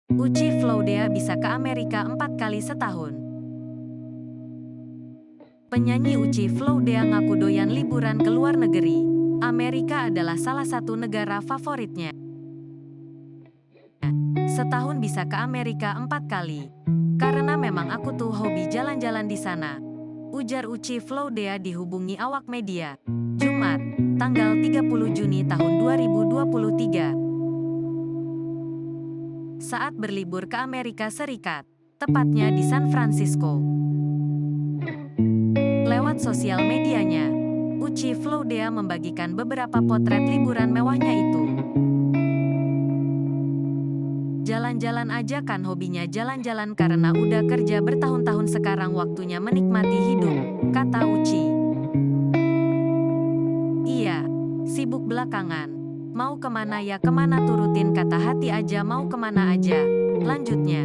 Uci Flaudea bisa ke Amerika 4 kali setahun. Penyanyi Uci Flaudea ngaku doyan liburan ke luar negeri. Amerika adalah salah satu negara favoritnya. Setahun bisa ke Amerika 4 kali. Karena memang aku tuh hobi jalan-jalan di sana. Ujar Uci Flaudea dihubungi awak media. Jumat, tanggal 30 Juni tahun 2023. Saat berlibur ke Amerika Serikat, tepatnya di San Francisco. Lewat sosial medianya, Uci Flaudea membagikan beberapa potret liburan mewahnya itu. Jalan-jalan aja kan hobinya jalan-jalan karena udah kerja bertahun-tahun sekarang waktunya menikmati hidup, kata Uci. Iya, sibuk belakangan. Mau kemana ya kemana turutin kata hati aja mau kemana aja, lanjutnya.